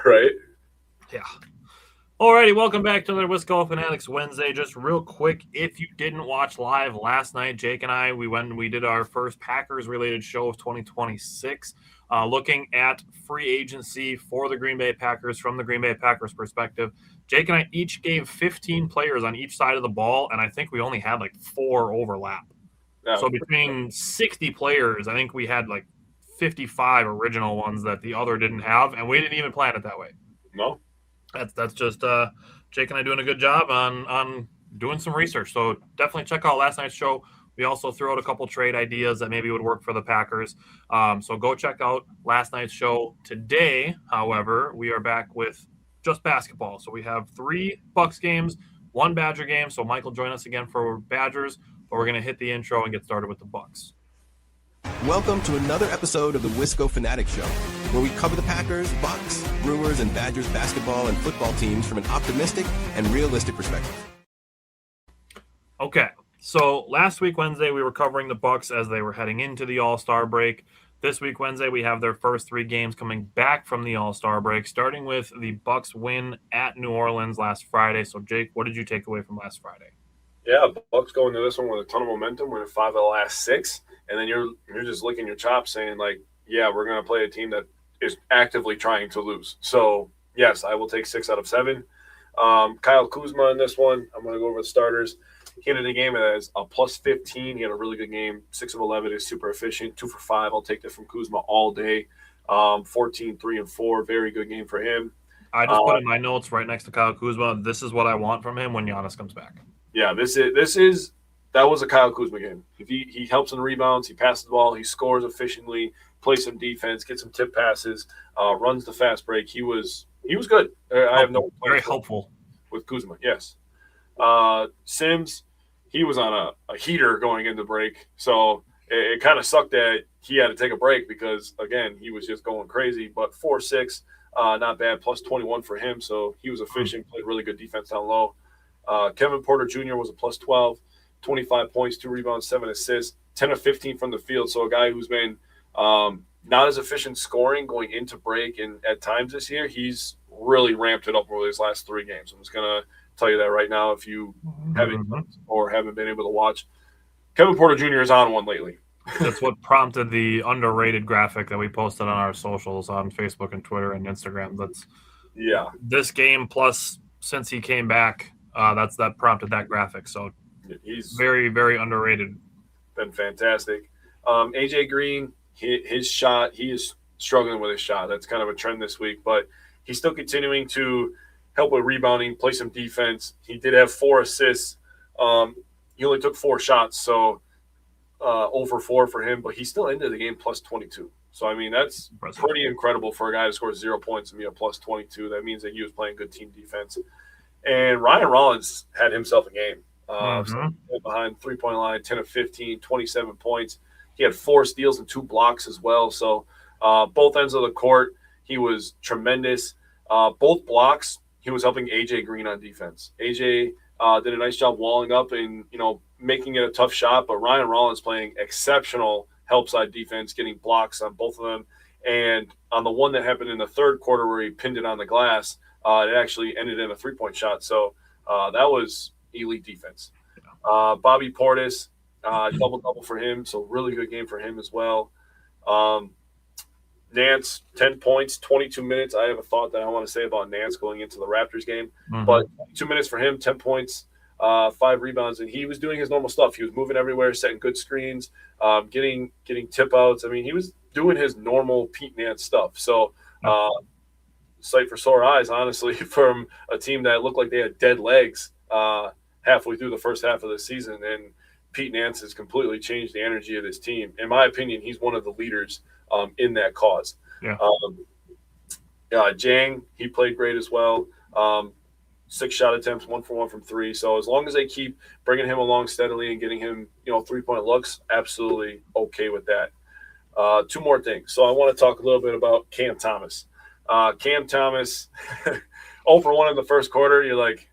Right? Yeah. Alrighty, welcome back to another Wisco Fanatics Wednesday. Just real quick, if you didn't watch live last night, Jake and I, we did our first Packers-related show of 2026, looking at free agency for the Green Bay Packers from the Green Bay Packers perspective. Jake and I each gave 15 players on each side of the ball, and I think we only had like 4 overlap. Yeah. So between 60 players, I think we had like 55 original ones that the other didn't have, and we didn't even plan it that way. No. That's just Jake and I doing a good job on doing some research. So definitely check out last night's show. We also threw out a couple trade ideas that maybe would work for the Packers. So go check out last night's show. Today, however, we are back with just basketball. So we have 3 Bucks games, 1 Badger game. So Michael, join us again for Badgers, but we're going to hit the intro and get started with the Bucks. Welcome to another episode of the Wisco Fanatic Show, where we cover the Packers, Bucks, Brewers, and Badgers basketball and football teams from an optimistic and realistic perspective. Okay, so last week, Wednesday, we were covering the Bucks as they were heading into the All-Star break. This week, Wednesday, we have their first 3 games coming back from the All-Star break, starting with the Bucks win at New Orleans last Friday. So, Jake, what did you take away from last Friday? Yeah, Bucks go into this one with a ton of momentum, winning 5 of the last 6, and then you're just licking your chops saying, like, yeah, we're going to play a team that is actively trying to lose. So, yes, I will take 6 out of 7. Kyle Kuzma in this one, I'm going to go over the starters. He ended the game as a plus 15. He had a really good game. 6 of 11 is super efficient. 2 for 5. I'll take that from Kuzma all day. 14, 3, and 4. Very good game for him. I just put in my notes right next to Kyle Kuzma. This is what I want from him when Giannis comes back. Yeah, that was a Kyle Kuzma game. If he helps in rebounds, he passes the ball, he scores efficiently, plays some defense, gets some tip passes, runs the fast break. He was good. I have no very helpful with Kuzma. Yes, Sims, he was on a heater going into break, so it kind of sucked that he had to take a break because again he was just going crazy. But 4-6, not bad. Plus 21 for him, so he was efficient. Played really good defense down low. Kevin Porter Jr. was a plus 12, 25 points, 2 rebounds, 7 assists, 10 of 15 from the field. So a guy who's been not as efficient scoring going into break and at times this year, he's really ramped it up over these last 3 games. I'm just going to tell you that right now if you haven't or haven't been able to watch. Kevin Porter Jr. is on one lately. That's what prompted the underrated graphic that we posted on our socials on Facebook and Twitter and Instagram. That's this game plus since he came back. That prompted that graphic. So he's very, very underrated. Been fantastic. AJ Green, his shot, he is struggling with his shot. That's kind of a trend this week, but he's still continuing to help with rebounding, play some defense. He did have 4 assists. He only took 4 shots, so 0 for 4 for him, but he still ended the game plus 22. So, I mean, that's pretty incredible for a guy who scores 0 points and be a plus 22. That means that he was playing good team defense. And Ryan Rollins had himself a game. So behind 3-point line, 10 of 15, 27 points. He had 4 steals and 2 blocks as well. So both ends of the court, he was tremendous. Both blocks, he was helping AJ Green on defense. AJ did a nice job walling up and, making it a tough shot, but Ryan Rollins playing exceptional help side defense, getting blocks on both of them. And on the one that happened in the third quarter where he pinned it on the glass, it actually ended in a 3-point shot. So that was elite defense. Bobby Portis, double-double for him, so really good game for him as well. Nance, 10 points, 22 minutes. I have a thought that I want to say about Nance going into the Raptors game. But 2 minutes for him, 10 points, 5 rebounds, and he was doing his normal stuff. He was moving everywhere, setting good screens, getting tip-outs. I mean, he was doing his normal Pete Nance stuff. So sight for sore eyes, honestly, from a team that looked like they had dead legs halfway through the first half of the season. And Pete Nance has completely changed the energy of this team. In my opinion, he's one of the leaders in that cause. Jang, he played great as well. 6 shot attempts, 1 for 1 from 3. So as long as they keep bringing him along steadily and getting him, 3-point looks, absolutely okay with that. 2 more things. So I want to talk a little bit about Cam Thomas. Cam Thomas, 0 for 1 in the first quarter. You're like,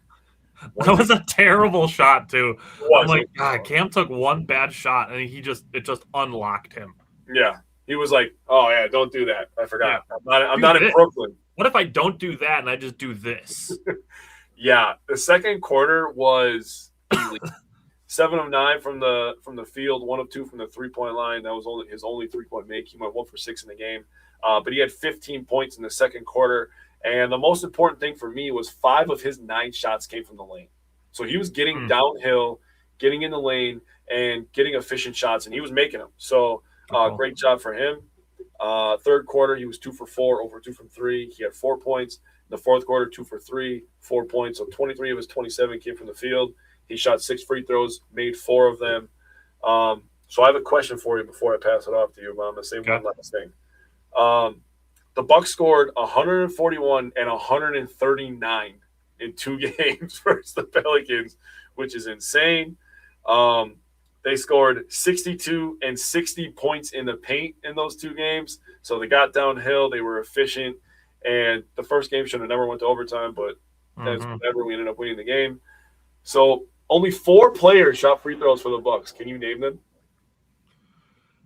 that was a terrible shot too. I'm like, God, Cam took 1 bad shot and it just unlocked him. Yeah, he was like, oh yeah, don't do that. I forgot. I'm not in Brooklyn. What if I don't do that and I just do this? Yeah, the second quarter was elite. 7 of 9 from the field, 1 of 2 from the 3-point line. That was his only 3-point make. He went 1 for 6 in the game, but he had 15 points in the second quarter. And the most important thing for me was 5 of his 9 shots came from the lane. So he was getting downhill, getting in the lane, and getting efficient shots, and he was making them. So great job for him. Third quarter, he was 2 for 4, over 2 from 3. He had 4 points. In the fourth quarter, 2 for 3, 4 points. So 23 of his 27 came from the field. He shot 6 free throws, made 4 of them. So I have a question for you before I pass it off to you, but I'm going to say one last thing. The Bucks scored 141 and 139 in 2 games versus the Pelicans, which is insane. They scored 62 and 60 points in the paint in those 2 games. So they got downhill. They were efficient. And the first game should have never went to overtime, but that's whatever. We ended up winning the game. So only 4 players shot free throws for the Bucks. Can you name them?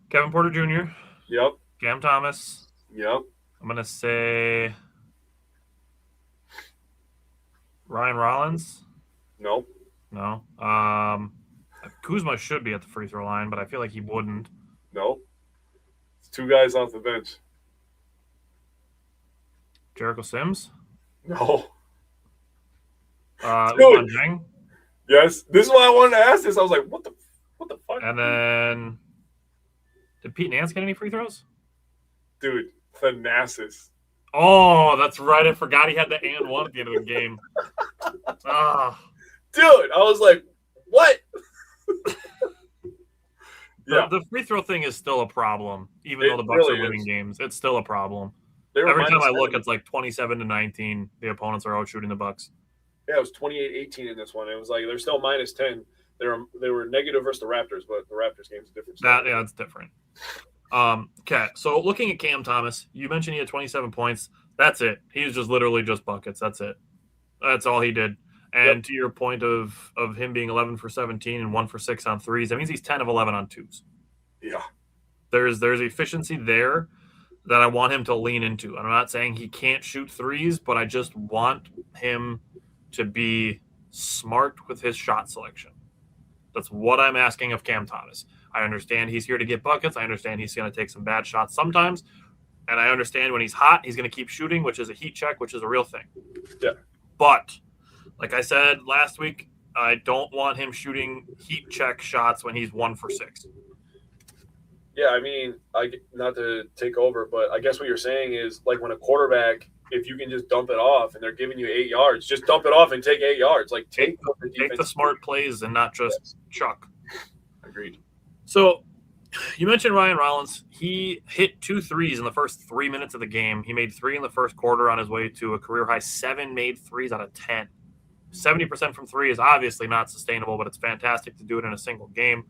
Kevin Porter Jr. Yep. Cam Thomas. Yep. I'm going to say Ryan Rollins. Nope. No. Kuzma should be at the free throw line, but I feel like he wouldn't. Nope. It's 2 guys off the bench. Jericho Sims. No. Dude. Jang. Yes. This is why I wanted to ask this. I was like, what the fuck? And then did Pete Nance get any free throws? Dude, Thanasis. Oh, that's right. I forgot he had the and one at the end of the game. Dude, I was like, what? The free throw thing is still a problem, even though the Bucks are winning games. It's still a problem. Every time I look, it's like 27-19. The opponents are out shooting the Bucks. Yeah, it was 28-18 in this one. It was like they're still minus 10. They were negative versus the Raptors, but the Raptors game is different. That's different. Okay, so looking at Cam Thomas, you mentioned he had 27 points. That's it. He was just literally just buckets. That's it. That's all he did. And to your point of him being 11 for 17 and 1 for 6 on threes, that means he's 10 of 11 on twos. Yeah. There's efficiency there that I want him to lean into. I'm not saying he can't shoot threes, but I just want him to be smart with his shot selection. That's what I'm asking of Cam Thomas. I understand he's here to get buckets. I understand he's going to take some bad shots sometimes. And I understand when he's hot, he's going to keep shooting, which is a heat check, which is a real thing. Yeah. But like I said last week, I don't want him shooting heat check shots when he's 1 for 6. Yeah, I mean, not to take over, but I guess what you're saying is like when a quarterback, if you can just dump it off and they're giving you 8 yards, just dump it off and take 8 yards. Like take the smart plays and not just chuck. Agreed. So you mentioned Ryan Rollins. He hit 2 threes in the first 3 minutes of the game. He made 3 in the first quarter on his way to a career high 7 made threes out of 10. 70% from 3 is obviously not sustainable, but it's fantastic to do it in a single game.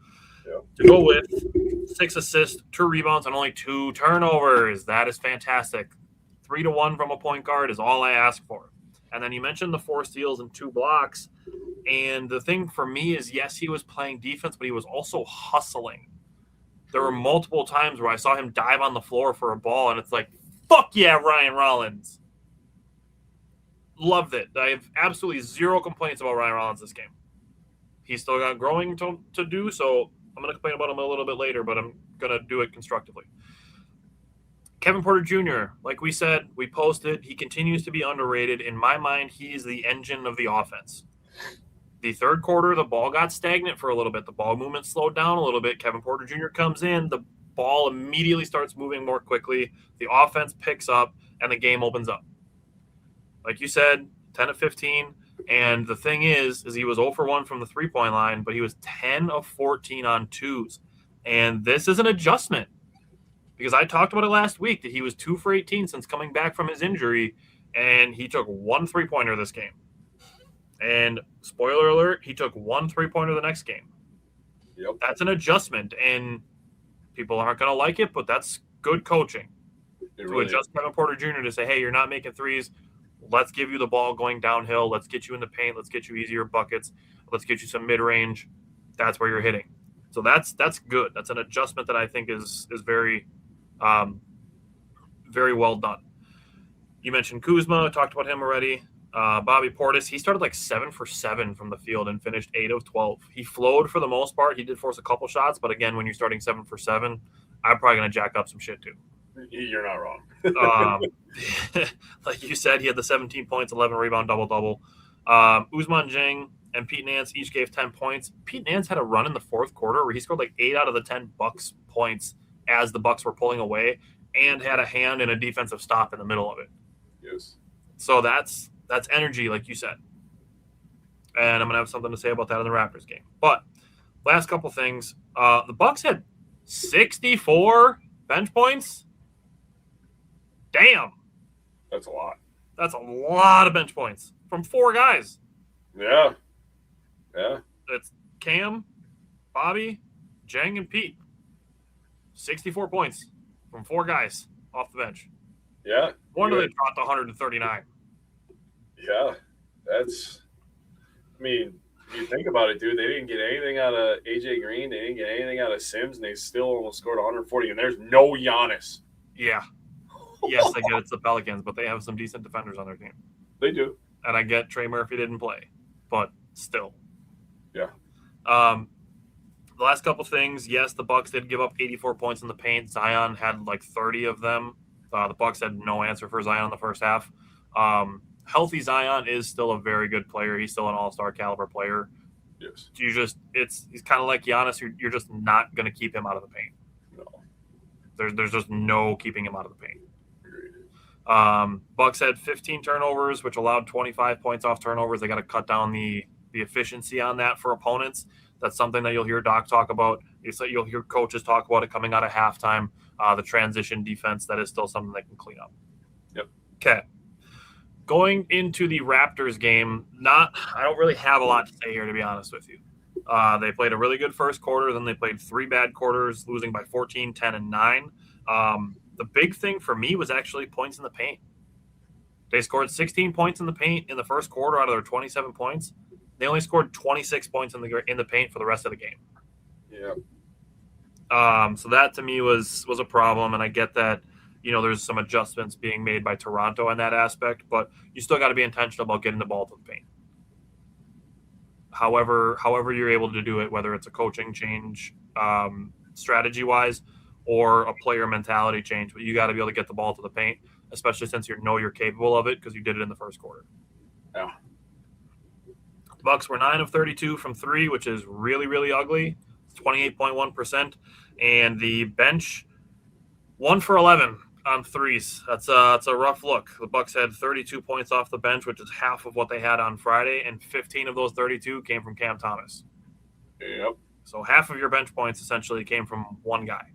Yeah. To go with 6 assists, 2 rebounds, and only 2 turnovers. That is fantastic. 3-1 from a point guard is all I ask for. And then you mentioned the 4 steals and 2 blocks. And the thing for me is, yes, he was playing defense, but he was also hustling. There were multiple times where I saw him dive on the floor for a ball, and it's like, fuck yeah, Ryan Rollins. Loved it. I have absolutely 0 complaints about Ryan Rollins this game. He's still got growing to do, so I'm going to complain about him a little bit later, but I'm going to do it constructively. Kevin Porter Jr., like we said, we posted, he continues to be underrated. In my mind, he is the engine of the offense. The third quarter, the ball got stagnant for a little bit. The ball movement slowed down a little bit. Kevin Porter Jr. comes in. The ball immediately starts moving more quickly. The offense picks up, and the game opens up. Like you said, 10 of 15. And the thing is he was 0 for 1 from the 3-point line, but he was 10 of 14 on twos. And this is an adjustment because I talked about it last week that he was 2 for 18 since coming back from his injury, and he took 1 3-pointer this game. And spoiler alert, he took 1 3-pointer the next game. Yep. That's an adjustment, and people aren't going to like it, but that's good coaching. To adjust Kevin Porter Jr. to say, hey, you're not making threes. Let's give you the ball going downhill. Let's get you in the paint. Let's get you easier buckets. Let's get you some mid-range. That's where you're hitting. So that's good. That's an adjustment that I think is very, very well done. You mentioned Kuzma. Talked about him already. Bobby Portis, he started like 7 for 7 from the field and finished 8 of 12. He flowed for the most part. He did force a couple shots, but again, when you're starting 7 for 7, I'm probably going to jack up some shit too. You're not wrong. Like you said, he had the 17 points, 11 rebound, double-double. Ousmane Dieng and Pete Nance each gave 10 points. Pete Nance had a run in the fourth quarter where he scored like 8 out of the 10 Bucks points as the Bucks were pulling away and had a hand in a defensive stop in the middle of it. Yes. So that's energy, like you said. And I'm going to have something to say about that in the Raptors game. But last couple things. The Bucks had 64 bench points. Damn. That's a lot. That's a lot of bench points from 4 guys. Yeah. Yeah. It's Cam, Bobby, Dieng, and Pete. 64 points from 4 guys off the bench. Yeah. Wonder they dropped 139. Yeah. That's, I mean, you think about it, dude. They didn't get anything out of AJ Green. They didn't get anything out of Sims, and they still almost scored 140. And there's no Giannis. Yeah. Yes, I get it's the Pelicans, but they have some decent defenders on their team. They do. And I get Trey Murphy didn't play, but still. Yeah. The last couple things, yes, the Bucks did give up 84 points in the paint. Zion had like 30 of them. The Bucks had no answer for Zion in the first half. Healthy Zion is still a very good player. He's still an all-star caliber player. Yes. He's kind of like Giannis. You're just not going to keep him out of the paint. No. There's just no keeping him out of the paint. Agreed. Bucks had 15 turnovers, which allowed 25 points off turnovers. They got to cut down the efficiency on that for opponents. That's something that you'll hear Doc talk about. You'll hear coaches talk about it coming out of halftime. The transition defense, that is still something they can clean up. Yep. Okay. Going into the Raptors game, I don't really have a lot to say here, to be honest with you. They played a really good first quarter. Then they played 3 bad quarters, losing by 14, 10, and 9. The big thing for me was actually points in the paint. They scored 16 points in the paint in the first quarter out of their 27 points. They only scored 26 points in the paint for the rest of the game. Yeah. So that to me was a problem, and I get that, there's some adjustments being made by Toronto in that aspect, but you still got to be intentional about getting the ball to the paint. However you're able to do it, whether it's a coaching change strategy-wise or a player mentality change, but you got to be able to get the ball to the paint, especially since you're capable of it because you did it in the first quarter. Yeah. The Bucks were 9 of 32 from 3, which is really, really ugly. It's 28.1%. And the bench, 1 for 11 on threes. That's a rough look. The Bucks had 32 points off the bench, which is half of what they had on Friday, and 15 of those 32 came from Cam Thomas. Yep. So half of your bench points essentially came from one guy.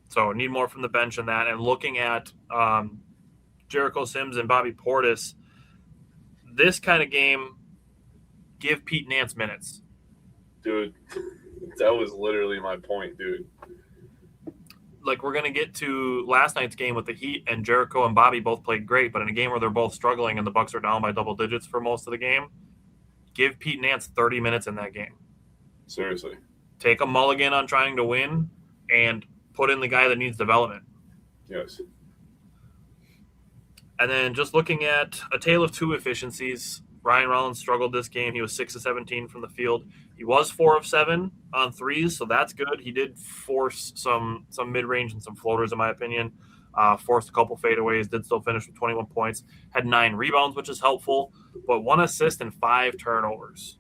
So need more from the bench in that. And looking at Jericho Sims and Bobby Portis, this kind of game, give Pete Nance minutes. Dude, that was literally my point, dude. Like, we're going to get to last night's game with the Heat, and Jericho and Bobby both played great, but in a game where they're both struggling and the Bucks are down by double digits for most of the game, give Pete Nance 30 minutes in that game. Seriously. Take a mulligan on trying to win and put in the guy that needs development. Yes. And then just looking at a tale of 2 efficiencies, Ryan Rollins struggled this game. He was 6 of 17 from the field. He was 4 of 7 on threes, so that's good. He did force some mid-range and some floaters, in my opinion. Forced a couple fadeaways, did still finish with 21 points. Had 9 rebounds, which is helpful, but 1 assist and 5 turnovers.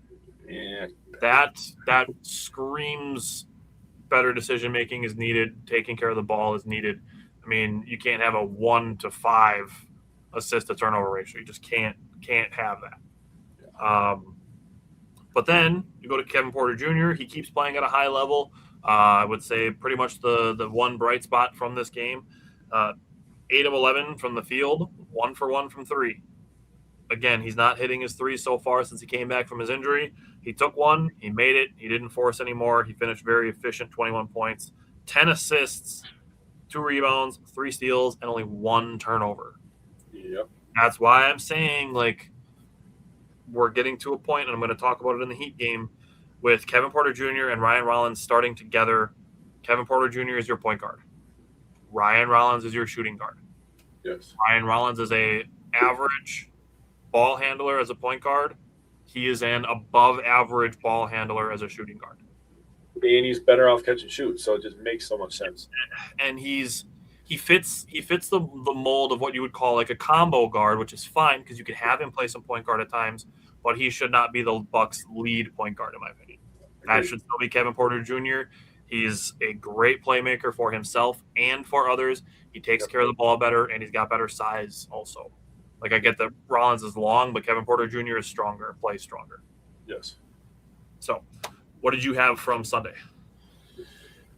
Yeah. That screams better decision-making is needed. Taking care of the ball is needed. I mean, you can't have a 1 to 5 assist-to-turnover ratio. You just can't have that. But then you go to Kevin Porter Jr. He keeps playing at a high level. I would say pretty much the one bright spot from this game. 8 of 11 from the field, 1 for 1 from 3. Again, he's not hitting his threes so far since he came back from his injury. He took one, he made it, he didn't force anymore. He finished very efficient, 21 points, 10 assists, 2 rebounds, 3 steals, and only 1 turnover. Yep. That's why I'm saying, like, we're getting to a point, and I'm going to talk about it in the Heat game, with Kevin Porter Jr. and Ryan Rollins starting together. Kevin Porter Jr. is your point guard. Ryan Rollins is your shooting guard. Yes. Ryan Rollins is a average ball handler as a point guard. He is an above average ball handler as a shooting guard. And he's better off catch and shoot, so it just makes so much sense. And he fits the mold of what you would call like a combo guard, which is fine because you can have him play some point guard at times, but he should not be the Bucks' lead point guard, in my opinion. That should still be Kevin Porter Jr. He's a great playmaker for himself and for others. He takes care of the ball better, and he's got better size also. Like, I get that Rollins is long, but Kevin Porter Jr. is stronger, plays stronger. Yes. So, what did you have from Sunday?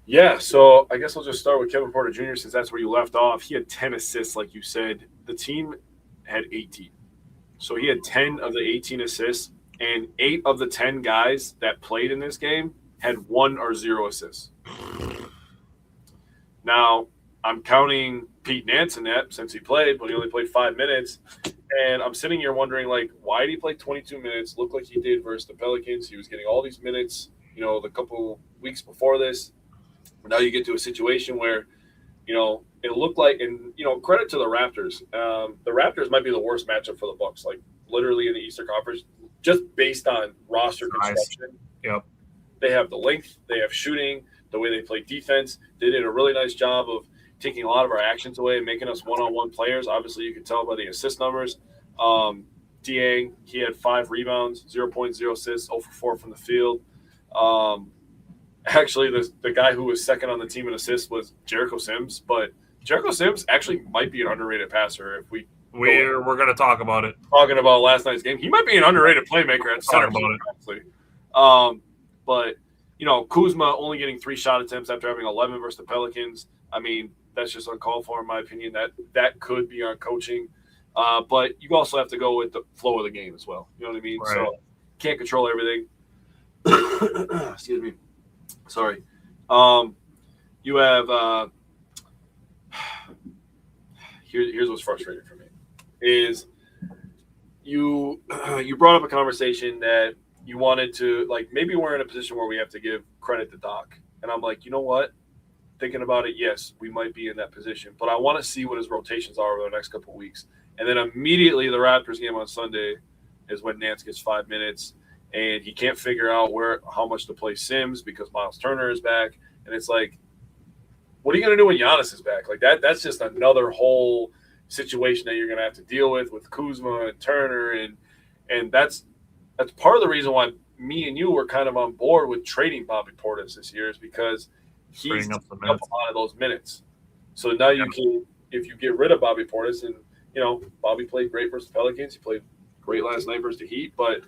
Yeah, so I guess I'll just start with Kevin Porter Jr. since that's where you left off. He had 10 assists, like you said. The team had 18. So he had 10 of the 18 assists, and 8 of the 10 guys that played in this game had 1 or 0 assists. Now, I'm counting Pete Nance in that since he played, but he only played 5 minutes. And I'm sitting here wondering, like, why did he play 22 minutes? Looked like he did versus the Pelicans. He was getting all these minutes, the couple weeks before this. Now you get to a situation where, it looked like, and, credit to the Raptors. The Raptors might be the worst matchup for the Bucks, like, literally in the Eastern Conference, just based on roster construction. Yep. They have the length, they have shooting, the way they play defense. They did a really nice job of taking a lot of our actions away and making us one-on-one players. Obviously, you can tell by the assist numbers. Dieng, he had 5 rebounds, 0.0 assists, 0 for 4 from the field. Actually, the guy who was second on the team in assists was Jericho Sims, but Jericho Sims actually might be an underrated passer if we're going to talk about it. Talking about last night's game, he might be an underrated playmaker at center. But Kuzma only getting 3 shot attempts after having 11 versus the Pelicans. I mean, that's just uncalled for in my opinion. That could be on coaching, but you also have to go with the flow of the game as well. You know what I mean? Right. So can't control everything. Excuse me. Sorry. You have here's what's frustrating for me is you brought up a conversation that you wanted to, like, maybe we're in a position where we have to give credit to Doc, and I'm like, you know what? Thinking about it, yes, we might be in that position, but I want to see what his rotations are over the next couple of weeks, and then immediately the Raptors game on Sunday is when Nance gets 5 minutes. And he can't figure out how much to play Sims because Miles Turner is back. And it's like, what are you going to do when Giannis is back? Like, that's just another whole situation that you're going to have to deal with Kuzma and Turner. And that's part of the reason why me and you were kind of on board with trading Bobby Portis this year is because he's up a lot of those minutes. So now you can, if you get rid of Bobby Portis, and, Bobby played great versus the Pelicans. He played great last night versus the Heat. But,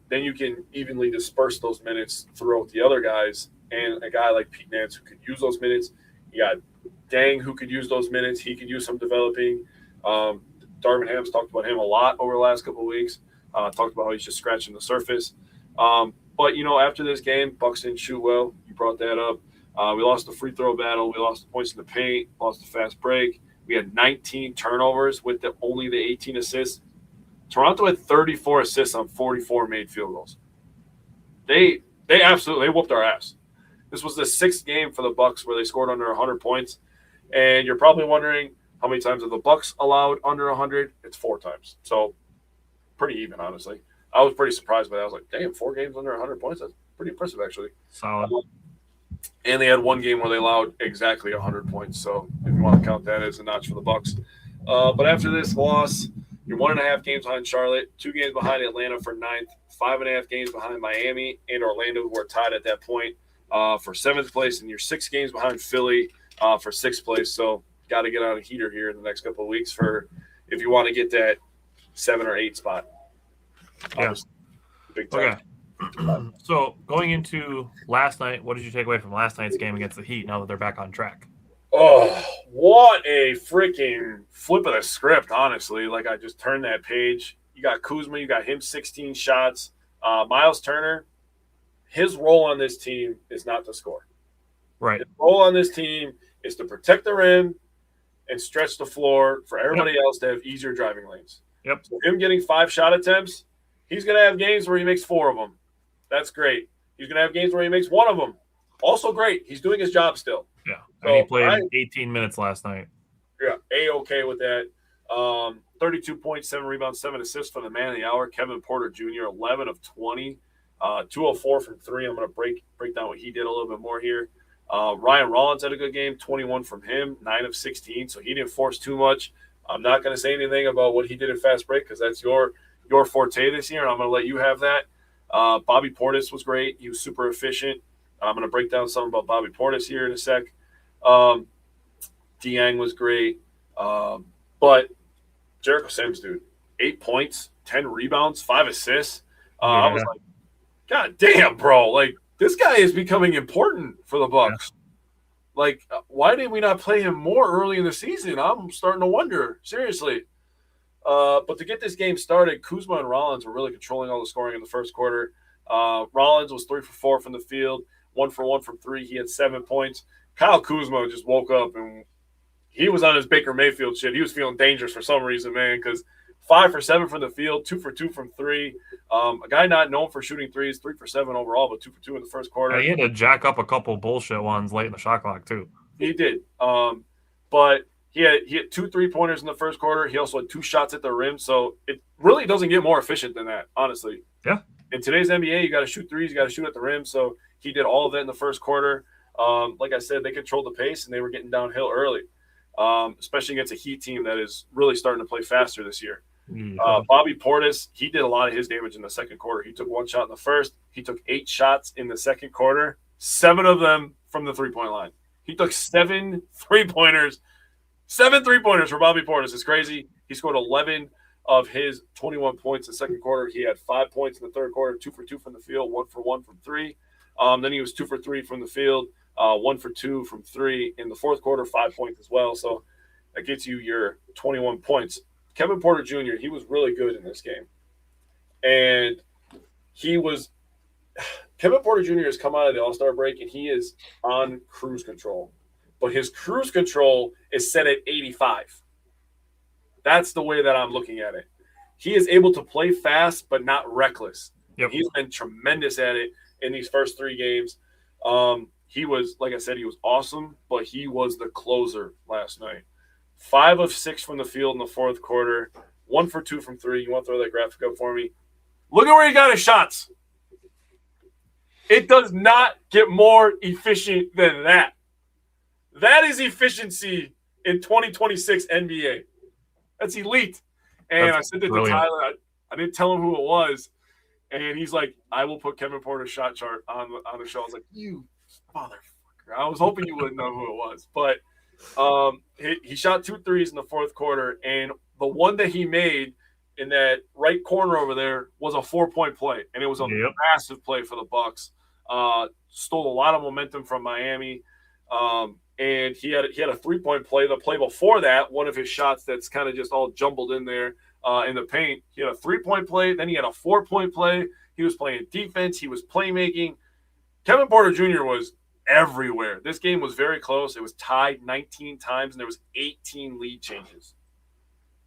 then you can evenly disperse those minutes throughout the other guys. And a guy like Pete Nance who could use those minutes. You got Dieng who could use those minutes. He could use some developing. Darvin Ham's talked about him a lot over the last couple of weeks. Talked about how he's just scratching the surface. But, after this game, Bucks didn't shoot well. You brought that up. We lost the free throw battle. We lost the points in the paint. Lost the fast break. We had 19 turnovers with only the 18 assists. Toronto had 34 assists on 44 made field goals. They absolutely whooped our ass. This was the 6th game for the Bucks where they scored under 100 points. And you're probably wondering how many times have the Bucks allowed under 100? It's 4 times. So pretty even, honestly. I was pretty surprised by that. I was like, damn, 4 games under 100 points? That's pretty impressive, actually. Solid. And they had 1 game where they allowed exactly 100 points. So if you want to count that as a notch for the Bucks. But after this loss, you're 1.5 games behind Charlotte, 2 games behind Atlanta for 9th, 5.5 games behind Miami and Orlando, who are tied at that point for 7th place, and you're 6 games behind Philly for 6th place. So got to get on a heater here in the next couple of weeks for if you want to get that 7 or 8 spot. Yeah. Big time. Okay. So going into last night, what did you take away from last night's game against the Heat now that they're back on track? Oh, what a freaking flip of the script, honestly. Like, I just turned that page. You got Kuzma, you got him 16 shots. Miles Turner, his role on this team is not to score. Right. His role on this team is to protect the rim and stretch the floor for everybody else to have easier driving lanes. Yep. So him getting 5 shot attempts, he's going to have games where he makes 4 of them. That's great. He's going to have games where he makes 1 of them. Also great. He's doing his job still. Yeah. And he played 18 minutes last night. Yeah, A-okay with that. 32 points, 7 rebounds, 7 assists for the man of the hour, Kevin Porter Jr., 11 of 20, 204 from 3. I'm going to break down what he did a little bit more here. Ryan Rollins had a good game, 21 from him, 9 of 16, so he didn't force too much. I'm not going to say anything about what he did in fast break because that's your forte this year, and I'm going to let you have that. Bobby Portis was great. He was super efficient. I'm going to break down something about Bobby Portis here in a sec. Dieng was great. But Jericho Sims, dude, 8 points, 10 rebounds, 5 assists. I was like, God damn, bro. Like, this guy is becoming important for the Bucks. Yeah. Like, why did we not play him more early in the season? I'm starting to wonder, seriously. But to get this game started, Kuzma and Rollins were really controlling all the scoring in the first quarter. Rollins was 3 for 4 from the field, 1 for 1 from 3. He had 7 points. Kyle Kuzma just woke up and he was on his Baker Mayfield shit. He was feeling dangerous for some reason, man, because 5 for 7 from the field, 2 for 2 from 3. A guy not known for shooting threes, 3 for 7 overall, but 2 for 2 in the first quarter. Yeah, he had to jack up a couple bullshit ones late in the shot clock, too. He did. But he had 2 3-pointers in the first quarter. He also had 2 shots at the rim. So it really doesn't get more efficient than that, honestly. Yeah. In today's NBA, you got to shoot threes, you got to shoot at the rim. So he did all of that in the first quarter. Like I said, they controlled the pace, and they were getting downhill early, especially against a Heat team that is really starting to play faster this year. Bobby Portis, he did a lot of his damage in the second quarter. He took 1 shot in the first. He took 8 shots in the second quarter, 7 of them from the three-point line. He took 7 3-pointers. 7 3-pointers for Bobby Portis. It's crazy. He scored 11 of his 21 points in the second quarter. He had 5 points in the third quarter, 2 for 2 from the field, 1 for 1 from 3. Then he was 2 for 3 from the field, 1 for 2 from 3 in the fourth quarter, 5 points as well. So that gets you your 21 points. Kevin Porter Jr., he was really good in this game. And Kevin Porter Jr. has come out of the All-Star break, and he is on cruise control. But his cruise control is set at 85. That's the way that I'm looking at it. He is able to play fast, but not reckless. Yep. He's been tremendous at it in these first 3 games. He was, like I said, he was awesome, but he was the closer last night. 5 of 6 from the field in the fourth quarter, 1 for 2 from 3. You want to throw that graphic up for me? Look at where he got his shots. It does not get more efficient than that. That is efficiency in 2026 NBA. That's elite. And I said that to Tyler. I didn't tell him who it was. And he's like, I will put Kevin Porter's shot chart on the show. I was like, you motherfucker. I was hoping you wouldn't know who it was. But he shot 2 threes in the fourth quarter. And the one that he made in that right corner over there was a 4-point play. And it was a massive play for the Bucks. Stole a lot of momentum from Miami. And he had a 3-point play. The play before that, one of his shots that's kind of just all jumbled in there in the paint. He had a 3-point play. Then he had a 4-point play. He was playing defense. He was playmaking. Kevin Porter Jr. was everywhere. This game was very close. It was tied 19 times, and there was 18 lead changes.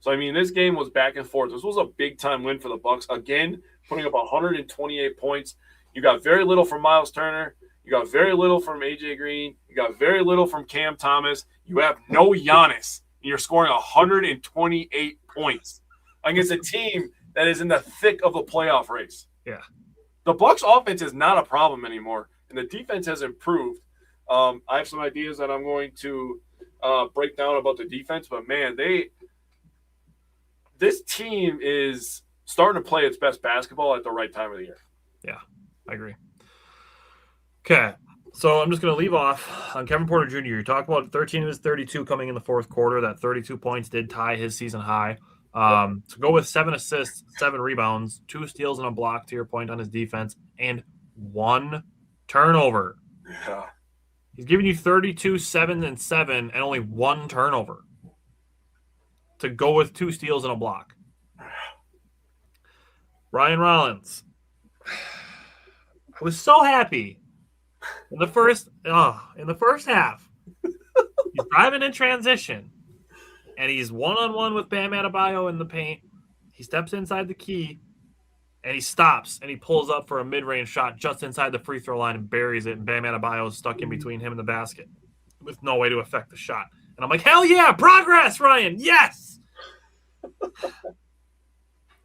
So, I mean, this game was back and forth. This was a big-time win for the Bucks. Again, putting up 128 points. You got very little from Miles Turner. You got very little from A.J. Green. You got very little from Cam Thomas. You have no Giannis, and you're scoring 128 points against a team that is in the thick of the playoff race. Yeah. The Bucks' offense is not a problem anymore, and the defense has improved. I have some ideas that I'm going to break down about the defense, but, man, this team is starting to play its best basketball at the right time of the year. Yeah, I agree. Okay, so I'm just going to leave off on Kevin Porter Jr. You talk about 13 of his 32 coming in the fourth quarter. That 32 points did tie his season high. So go with 7 assists, 7 rebounds, 2 steals and a block, to your point, on his defense, and 1 turnover. Yeah. He's giving you 32, 7, and 7, and only 1 turnover to go with 2 steals and a block. Ryan Rollins. I was so happy in the first half. He's driving in transition, and he's one-on-one with Bam Adebayo in the paint. He steps inside the key, and he stops, and he pulls up for a mid-range shot just inside the free throw line and buries it, and Bam Adebayo is stuck in between him and the basket with no way to affect the shot. And I'm like, hell yeah, progress, Ryan. Yes.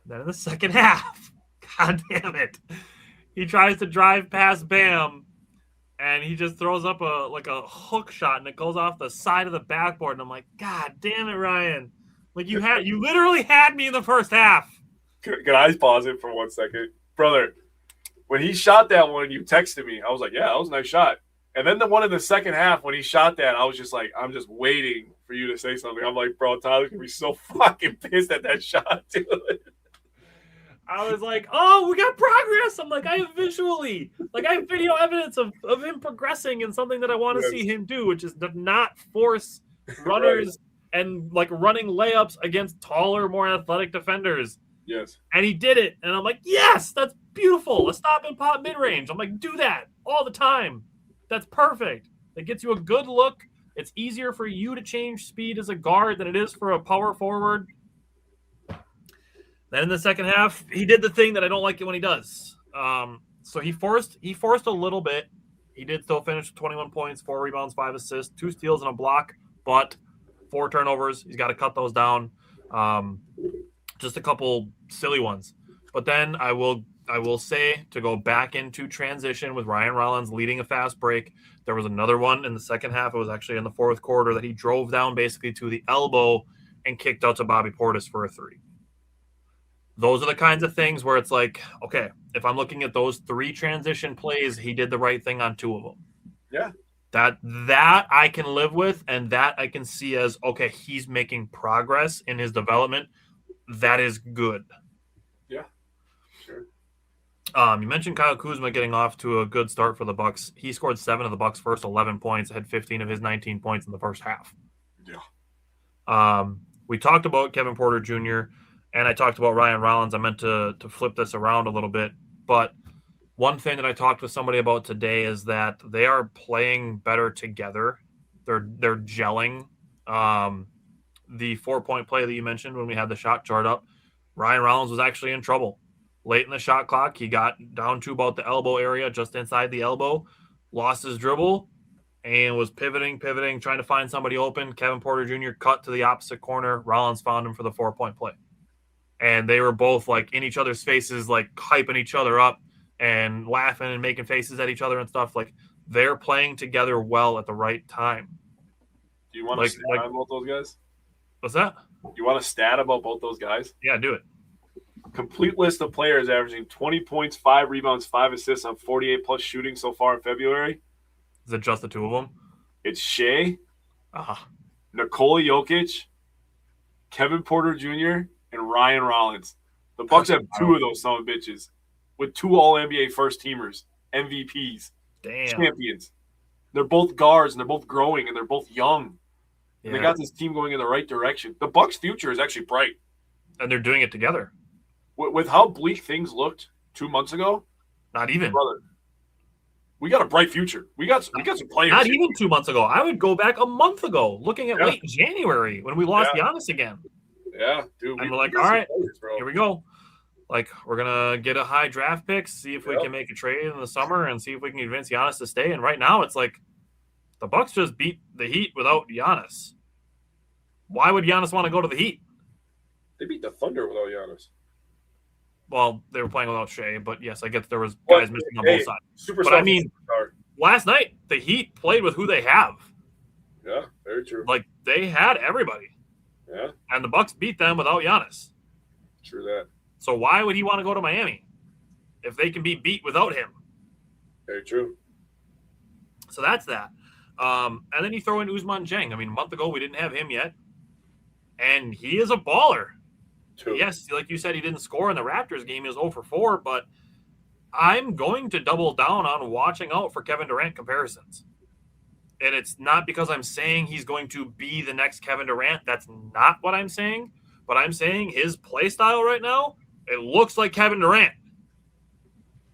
Then in the second half, God damn it, he tries to drive past Bam, and he just throws up a hook shot, and it goes off the side of the backboard. And I'm like, God damn it, Ryan! Like you literally had me in the first half. Can I pause it for 1 second, brother? When he shot that one, you texted me. I was like, yeah, that was a nice shot. And then the one in the second half, when he shot that, I was just like, I'm just waiting for you to say something. I'm like, bro, Tyler's gonna be so fucking pissed at that shot, dude. I was like, oh, we got progress. I'm like, I have video evidence of him progressing in something that I want to see him do, which is to not force runners and like running layups against taller, more athletic defenders. Yes. And he did it. And I'm like, yes, that's beautiful. A stop and pop mid-range. I'm like, do that all the time. That's perfect. It gets you a good look. It's easier for you to change speed as a guard than it is for a power forward. Then in the second half, he did the thing that I don't like it when he does. So he forced a little bit. He did still finish with 21 points, 4 rebounds, 5 assists, 2 steals and a block, but 4 turnovers. He's got to cut those down. Just a couple silly ones. But then I will say, to go back into transition with Ryan Rollins leading a fast break, there was another one in the second half. It was actually in the fourth quarter that he drove down basically to the elbow and kicked out to Bobby Portis for a 3. Those are the kinds of things where it's like, okay, if I'm looking at those 3 transition plays, he did the right thing on 2 of them. Yeah. That I can live with, and that I can see as, okay, he's making progress in his development. That is good. Yeah, sure. You mentioned Kyle Kuzma getting off to a good start for the Bucks. He scored 7 of the Bucks' first 11 points, had 15 of his 19 points in the first half. Yeah. We talked about Kevin Porter Jr., and I talked about Ryan Rollins. I meant to flip this around a little bit. But one thing that I talked with somebody about today is that they are playing better together. They're gelling. The 4-point play that you mentioned when we had the shot chart up, Ryan Rollins was actually in trouble. Late in the shot clock, he got down to about the elbow area, just inside the elbow, lost his dribble, and was pivoting, trying to find somebody open. Kevin Porter Jr. cut to the opposite corner. Rollins found him for the 4-point play. And they were both like in each other's faces, like hyping each other up and laughing and making faces at each other and stuff. Like they're playing together well at the right time. Do you want to stat about those guys? What's that? You want a stat about both those guys? Yeah, do it. Complete list of players averaging 20 points, 5 rebounds, 5 assists on 48-plus shooting so far in February. Is it just the 2 of them? It's Shea, Nikola Jokic, Kevin Porter Jr., and Ryan Rollins. The Bucks have 2 of those son of bitches with 2 All-NBA first-teamers, MVPs, champions. They're both guards, and they're both growing, and they're both young. And they got this team going in the right direction. The Bucks' future is actually bright. And they're doing it together. With how bleak things looked 2 months ago, not even. Brother, we got a bright future. We got some players. Not even 2 months ago. I would go back a month ago, looking at late January when we lost Giannis again. Yeah, dude. And we're like, all right, here we go. Like, we're going to get a high draft pick, see if we can make a trade in the summer, and see if we can convince Giannis to stay. And right now, it's like the Bucks just beat the Heat without Giannis. Why would Giannis want to go to the Heat? They beat the Thunder without Giannis. Well, they were playing without Shea, but yes, I guess there was guys missing on both sides. But I mean, last night, the Heat played with who they have. Yeah, very true. Like, they had everybody. Yeah. And the Bucks beat them without Giannis. True that. So why would he want to go to Miami if they can be beat without him? Very true. So that's that. And then you throw in Ousmane Dieng. I mean, a month ago, we didn't have him yet. And he is a baller. True. Yes, like you said, he didn't score in the Raptors game. He was 0 for 4, but I'm going to double down on watching out for Kevin Durant comparisons. And it's not because I'm saying he's going to be the next Kevin Durant. That's not what I'm saying. But I'm saying his play style right now, it looks like Kevin Durant.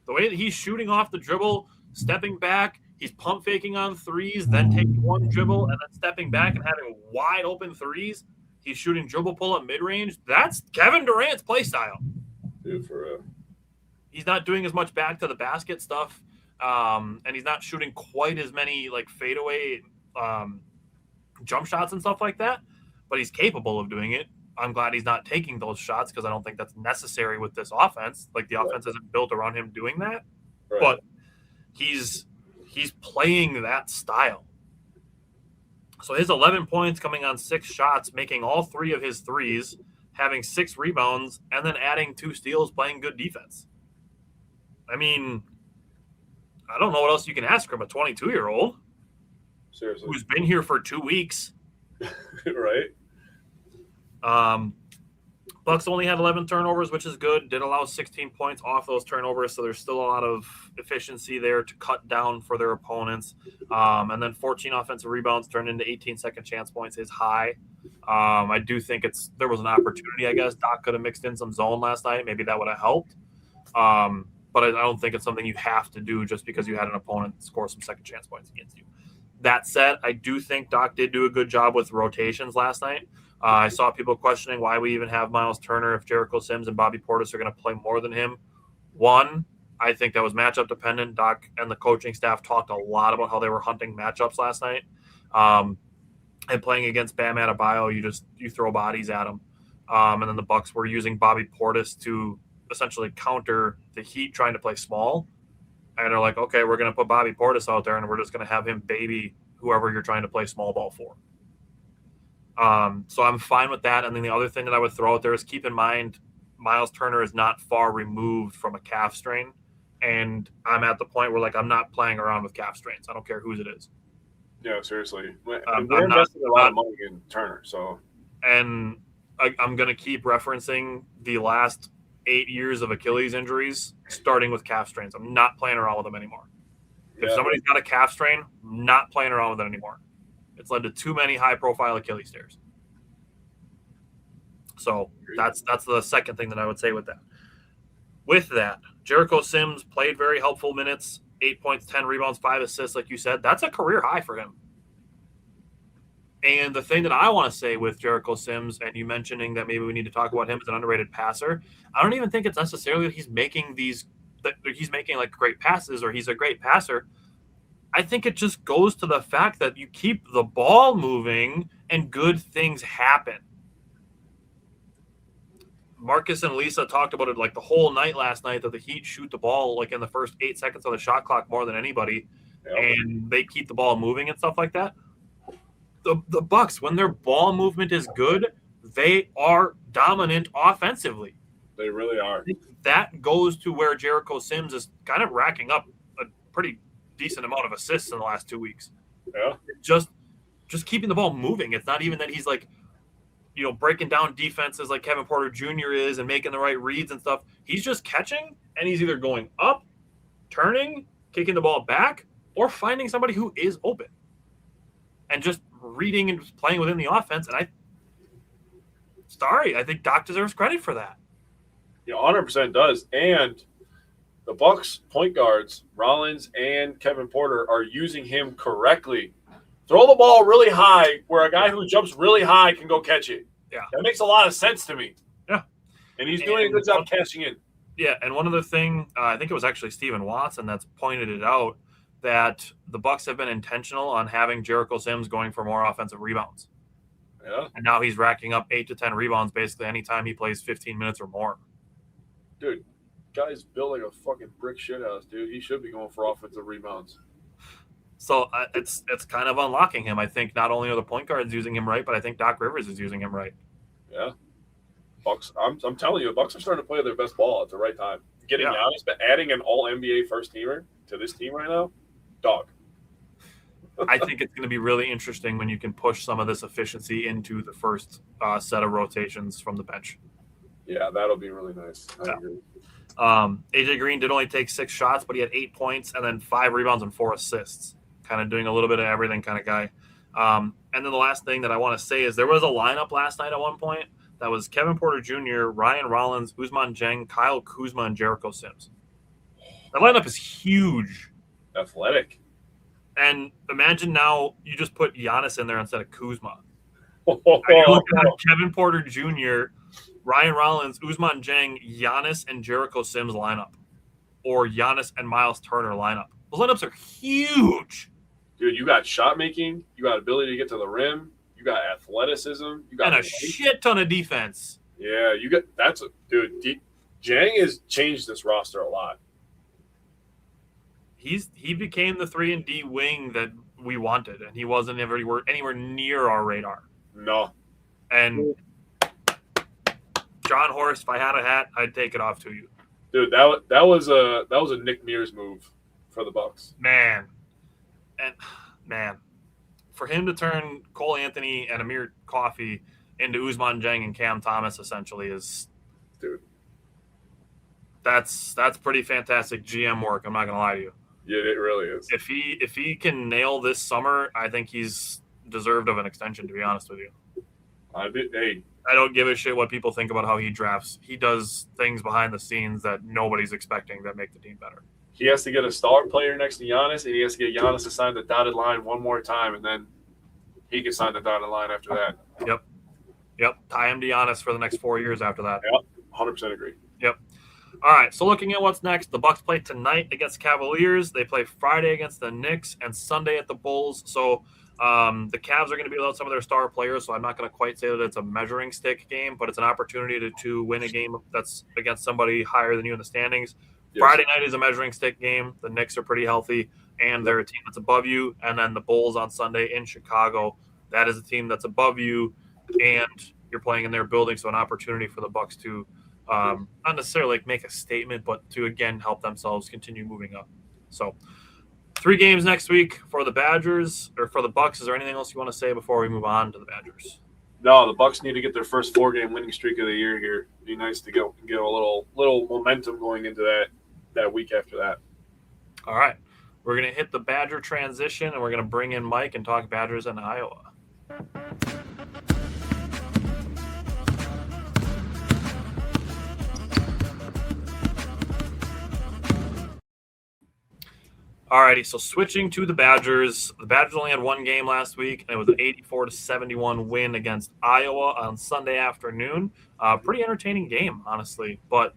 The way that he's shooting off the dribble, stepping back, he's pump faking on threes, then taking one dribble and then stepping back and having wide open threes. He's shooting dribble pull-up mid-range. That's Kevin Durant's play style. Dude, for real. He's not doing as much back to the basket stuff, and he's not shooting quite as many like fadeaway jump shots and stuff like that, but he's capable of doing it. I'm glad he's not taking those shots because I don't think that's necessary with this offense. Like, the offense isn't built around him doing that, but he's playing that style. So his 11 points coming on 6 shots, making all 3 of his threes, having 6 rebounds, and then adding 2 steals, playing good defense. I mean, I don't know what else you can ask from a 22-year-old. Seriously. Who's been here for 2 weeks. Right. Bucks only had 11 turnovers, which is good. Did allow 16 points off those turnovers, so there's still a lot of efficiency there to cut down for their opponents. And then 14 offensive rebounds turned into 18 second chance points is high. I do think there was an opportunity, I guess. Doc could have mixed in some zone last night. Maybe that would have helped. But I don't think it's something you have to do just because you had an opponent score some second chance points against you. That said, I do think Doc did do a good job with rotations last night. I saw people questioning why we even have Miles Turner if Jericho Sims and Bobby Portis are going to play more than him. One, I think that was matchup dependent. Doc and the coaching staff talked a lot about how they were hunting matchups last night. And playing against Bam Adebayo, you throw bodies at him. And then the Bucks were using Bobby Portis to essentially counter the Heat trying to play small. And they're like, okay, we're going to put Bobby Portis out there and we're just going to have him baby whoever you're trying to play small ball for. So I'm fine with that. And then the other thing that I would throw out there is keep in mind Miles Turner is not far removed from a calf strain. And I'm at the point where, like, I'm not playing around with calf strains. I don't care whose it is. Yeah, seriously. We're I'm investing a lot of money in Turner. So, and I'm going to keep referencing the last 8 years of Achilles injuries, starting with calf strains. I'm not playing around with them anymore. If somebody's got a calf strain, I'm not playing around with it anymore. It's led to too many high-profile Achilles tears. So that's the second thing that I would say with that. With that, Jericho Sims played very helpful minutes, 8 points, 10 rebounds, 5 assists, like you said. That's a career high for him. And the thing that I want to say with Jericho Sims, and you mentioning that maybe we need to talk about him as an underrated passer, I don't even think it's necessarily that he's making like great passes or he's a great passer. I think it just goes to the fact that you keep the ball moving and good things happen. Marcus and Lisa talked about it like the whole night last night, that the Heat shoot the ball like in the first 8 seconds of the shot clock more than anybody, and they keep the ball moving and stuff like that. The Bucks, when their ball movement is good, they are dominant offensively. They really are. That goes to where Jericho Sims is kind of racking up a pretty decent amount of assists in the last 2 weeks. Yeah. Just keeping the ball moving. It's not even that he's like, breaking down defenses like Kevin Porter Jr. is and making the right reads and stuff. He's just catching, and he's either going up, turning, kicking the ball back, or finding somebody who is open. And just reading and playing within the offense. And I think Doc deserves credit for that. Yeah, 100% does. And the Bucks point guards, Rollins and Kevin Porter, are using him correctly. Throw the ball really high where a guy who jumps really high can go catch it. Yeah. That makes a lot of sense to me. Yeah. And he's doing a good job cashing in. Yeah, and one other thing, I think it was actually Steven Watson that's pointed it out, that the Bucks have been intentional on having Jericho Sims going for more offensive rebounds. Yeah. And now he's racking up 8 to 10 rebounds basically anytime he plays 15 minutes or more. Dude, guy's built like a fucking brick shithouse, dude. He should be going for offensive rebounds. So it's kind of unlocking him. I think not only are the point guards using him right, but I think Doc Rivers is using him right. Yeah. Bucks, I'm telling you, the Bucks are starting to play their best ball at the right time. Getting Giannis, but adding an all-NBA first-teamer to this team right now, dog. I think it's going to be really interesting when you can push some of this efficiency into the first set of rotations from the bench. Yeah, that'll be really nice. I agree. AJ Green did only take 6 shots, but he had 8 points and then 5 rebounds and 4 assists. Kind of doing a little bit of everything kind of guy. And then the last thing that I want to say is there was a lineup last night at one point that was Kevin Porter Jr., Ryan Rollins, Ousmane Dieng, Kyle Kuzma, and Jericho Sims. That lineup is huge. Athletic. And imagine now you just put Giannis in there instead of Kuzma. Oh, You're looking at Kevin Porter Jr., Ryan Rollins, Ousmane Dieng, Giannis, and Jericho Sims lineup. Or Giannis and Miles Turner lineup. Those lineups are huge. Dude, you got shot making. You got ability to get to the rim. got athleticism, you got And a shit ton of defense. Yeah, you got dude. Jang has changed this roster a lot. He became the 3-and-D wing that we wanted, and he wasn't anywhere near our radar. No. And John Horst, if I had a hat, I'd take it off to you. Dude, that was a Nick Mears move for the Bucks. Man, for him to turn Cole Anthony and Amir Coffey into Usman Jang and Cam Thomas essentially is, dude, that's pretty fantastic GM work. I'm not gonna lie to you. Yeah, it really is. If he can nail this summer, I think he's deserved of an extension. To be honest with you, I don't give a shit what people think about how he drafts. He does things behind the scenes that nobody's expecting that make the team better. He has to get a star player next to Giannis, and he has to get Giannis to sign the dotted line one more time, and then he can sign the dotted line after that. Yep. Tie him to Giannis for the next 4 years after that. Yep. 100% agree. Yep. All right, so looking at what's next, the Bucks play tonight against Cavaliers. They play Friday against the Knicks and Sunday at the Bulls. So the Cavs are going to be without some of their star players, so I'm not going to quite say that it's a measuring stick game, but it's an opportunity to win a game that's against somebody higher than you in the standings. Yes. Friday night is a measuring stick game. The Knicks are pretty healthy, and they're a team that's above you. And then the Bulls on Sunday in Chicago, that is a team that's above you, and you're playing in their building, so an opportunity for the Bucks to not necessarily make a statement, but to, again, help themselves continue moving up. So 3 games next week for the Badgers, or for the Bucks. Is there anything else you want to say before we move on to the Badgers? No, the Bucks need to get their first 4-game winning streak of the year here. It'd be nice to get a little momentum going into that week after that. All right. We're going to hit the Badger transition, and we're going to bring in Mike and talk Badgers in Iowa. Alrighty, so switching to the Badgers. The Badgers only had 1 game last week, and it was an 84-71 win against Iowa on Sunday afternoon. Pretty entertaining game, honestly. But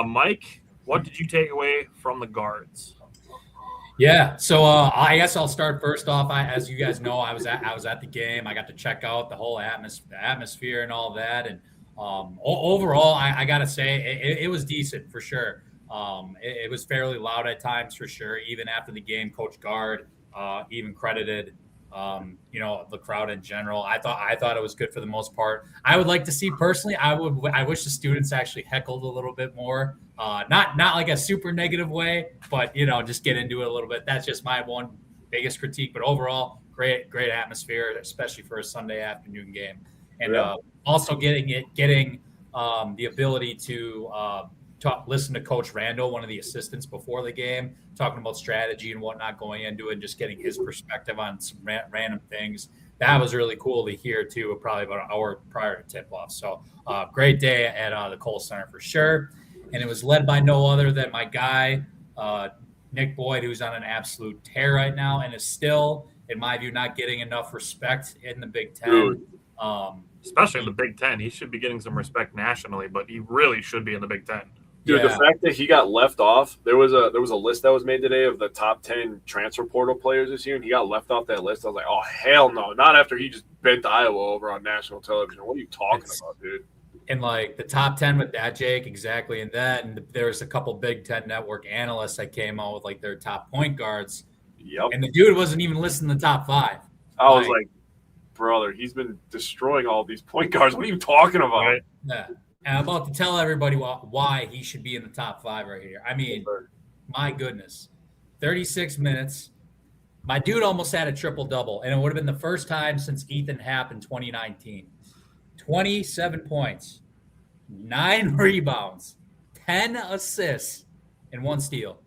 Mike, what did you take away from the guards? Yeah, so I guess I'll start first off. As you guys know, I was at the game. I got to check out the whole atmosphere and all that. And overall, I got to say it was decent for sure. It was fairly loud at times for sure. Even after the game, Coach Guard even credited the crowd in general. I thought it was good for the most part. I would like to see personally. I wish the students actually heckled a little bit more. Not like a super negative way, but just get into it a little bit. That's just my one biggest critique. But overall, great atmosphere, especially for a Sunday afternoon game, and also getting the ability to listen to Coach Randall, one of the assistants before the game, talking about strategy and whatnot going into it, and just getting his perspective on some random things. That was really cool to hear too, probably about an hour prior to tip-off. So great day at the Kohl Center for sure. And it was led by no other than my guy, Nick Boyd, who's on an absolute tear right now and is still, in my view, not getting enough respect in the Big Ten. Especially in the Big Ten. He should be getting some respect nationally, but he really should be in the Big Ten. Dude, the fact that he got left off, there was a list that was made today of the top 10 transfer portal players this year, and he got left off that list. I was like, oh, hell no. Not after he just bent Iowa over on national television. What are you talking about, dude? And like the top 10 with that, Jake, exactly. And there's a couple Big Ten Network analysts that came out with like their top point guards. Yep. And the dude wasn't even listed in the top 5. I was like, brother, he's been destroying all these point guards. What are you talking about? Right? Yeah. And I'm about to tell everybody why he should be in the top 5 right here. I mean, my goodness, 36 minutes. My dude almost had a triple-double, and it would have been the first time since Ethan Happ in 2019. 27 points, 9 rebounds, 10 assists, and 1 steal.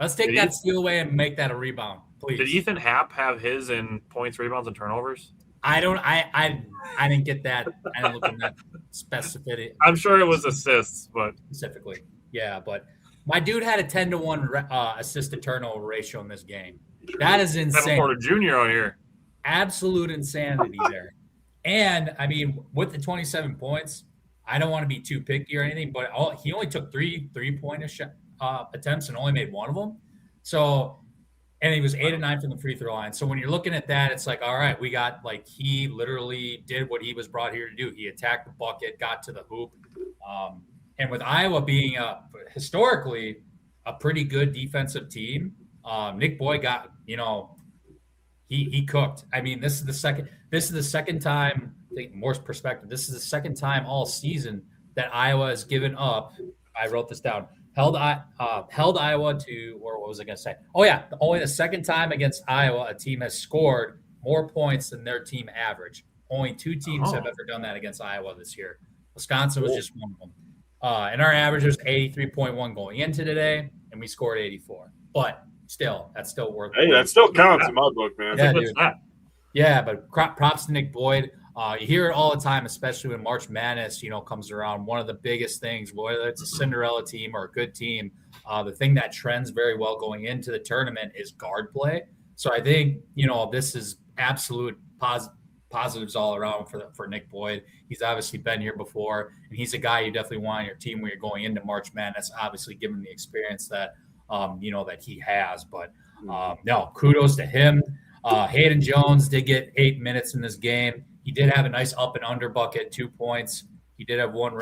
Let's take that steal away and make that a rebound, please. Did Ethan Happ have his in points, rebounds, and turnovers? I didn't get that. I didn't look at that specificity. I'm sure it was assists, but specifically, yeah. But my dude had a 10-to-1 assist to turnover ratio in this game. That is insane. Kevin Porter Jr. on here. Absolute insanity there. And I mean, with the 27 points, I don't want to be too picky or anything, but he only took 3 3-point attempts and only made 1 of them. So And he was 8 of 9 from the free throw line. So when you're looking at that, it's like, all right, we got like he literally did what he was brought here to do. He attacked the bucket, got to the hoop. And with Iowa being historically a pretty good defensive team, Nick Boyd got, he cooked. I mean, this is the second time, I think more perspective. This is the second time all season that Iowa has given up. I wrote this down. Held Iowa to, or what was I going to say? Oh, yeah. Only the second time against Iowa, a team has scored more points than their team average. Only 2 teams have ever done that against Iowa this year. Wisconsin was just one of them. And our average was 83.1 going into today, and we scored 84. But still, that's still worth it. Hey, that still counts in my book, man. Yeah, dude. Yeah, but props to Nick Boyd. You hear it all the time, especially when March Madness, comes around. One of the biggest things, whether it's a Cinderella team or a good team, the thing that trends very well going into the tournament is guard play. So I think, this is absolute positives all around for Nick Boyd. He's obviously been here before, and he's a guy you definitely want on your team when you're going into March Madness, obviously given the experience that, that he has. But no, kudos to him. Hayden Jones did get 8 minutes in this game. He did have a nice up and under bucket, 2 points. He did have one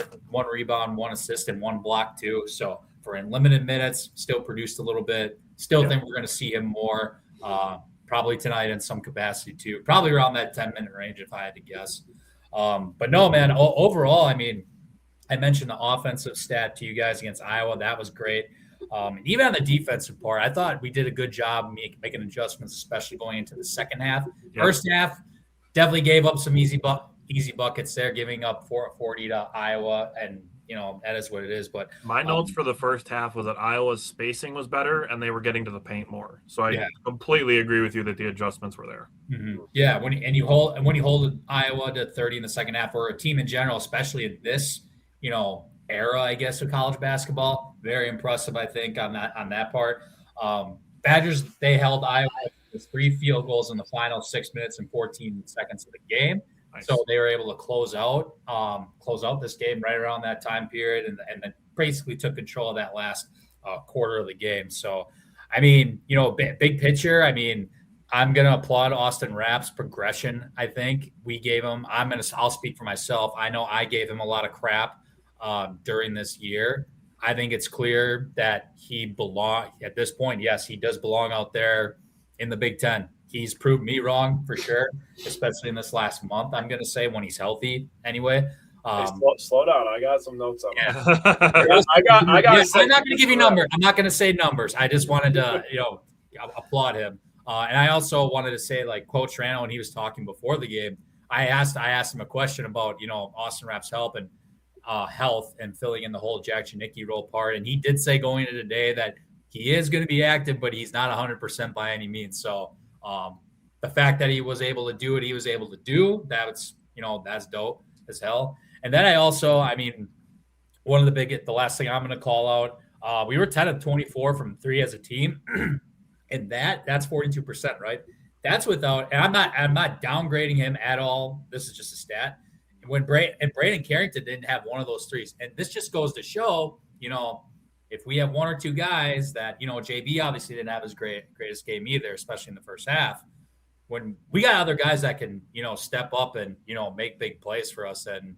rebound, 1 assist, and 1 block too. So for in limited minutes, still produced a little bit. Still think we're going to see him more, probably tonight in some capacity too. Probably around that 10-minute range if I had to guess. But no, man, overall, I mean, I mentioned the offensive stat to you guys against Iowa. That was great. Even on the defensive part, I thought we did a good job making adjustments, especially going into the second half. Yep. First half, definitely gave up some easy buckets there, giving up 40 to Iowa, and that is what it is. But my notes for the first half was that Iowa's spacing was better and they were getting to the paint more. So I completely agree with you that the adjustments were there. Mm-hmm. Yeah, when you hold Iowa to 30 in the second half, or a team in general, especially in this era, I guess, of college basketball, very impressive, I think, on that part. Badgers, they held Iowa with 3 field goals in the final 6 minutes and 14 seconds of the game. Nice. So they were able to close out this game right around that time period, and then basically took control of that last quarter of the game. So, I mean, big picture, I mean, I'm going to applaud Austin Rapp's progression. I think we gave him, I'll speak for myself. I know I gave him a lot of crap during this year. I think it's clear that he at this point. Yes, he does belong out there in the Big Ten. He's proved me wrong for sure, especially in this last month. I'm going to say when he's healthy anyway. Hey, slow down. I got some notes on that. Yeah. I got. I'm not going to give you numbers. I'm not going to say numbers. I just wanted to, applaud him. And I also wanted to say, like Coach Rano, when he was talking before the game, I asked him a question about, Austin Rapp's health and filling in the whole Jack Janicki role part. And he did say going into today that he is going to be active, but he's not 100% by any means. So the fact that he was able to do what he was able to do, that's dope as hell. And then the last thing I'm going to call out, we were 10 of 24 from 3 as a team. And that's 42%, right? That's without, and I'm not downgrading him at all. This is just a stat. When Braden Carrington didn't have one of those threes. And this just goes to show, if we have 1 or 2 guys that, JB obviously didn't have his greatest game either, especially in the first half. When we got other guys that can, step up and, make big plays for us, and,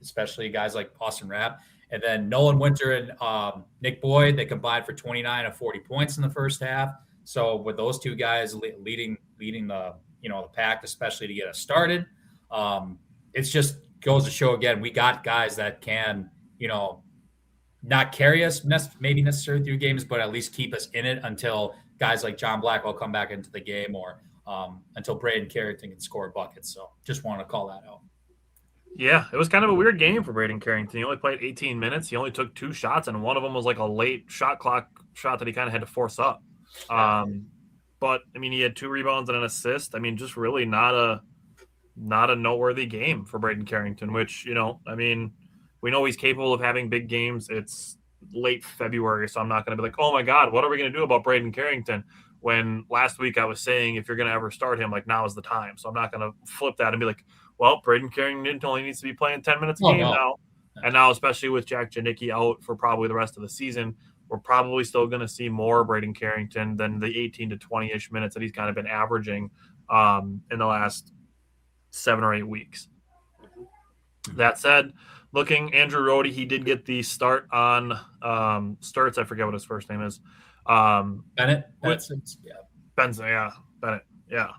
especially guys like Austin Rapp, and then Nolan Winter and Nick Boyd, they combined for 29 of 40 points in the first half. So with those 2 guys leading the, the pack, especially to get us started, it just goes to show again, we got guys that can, not carry us maybe necessarily through games, but at least keep us in it until guys like John Blackwell come back into the game, or until Braden Carrington can score buckets. So just want to call that out. Yeah, it was kind of a weird game for Braden Carrington. He only played 18 minutes. He only took 2 shots, and one of them was like a late shot clock shot that he kind of had to force up. But, he had 2 rebounds and an assist. Just really not a noteworthy game for Braden Carrington, which, we know he's capable of having big games. It's late February, so I'm not going to be like, oh, my God, what are we going to do about Braden Carrington? When last week I was saying if you're going to ever start him, like, now is the time. So I'm not going to flip that and be like, well, Braden Carrington only needs to be playing 10 minutes a game now. And now, especially with Jack Janicki out for probably the rest of the season, we're probably still going to see more Braden Carrington than the 18 to 20-ish minutes that he's kind of been averaging in the last 7 or 8 weeks. That said, Andrew Rohde, he did get the start on Sturts. I forget what his first name is. Bennett. Benson, yeah. Bennett, yeah.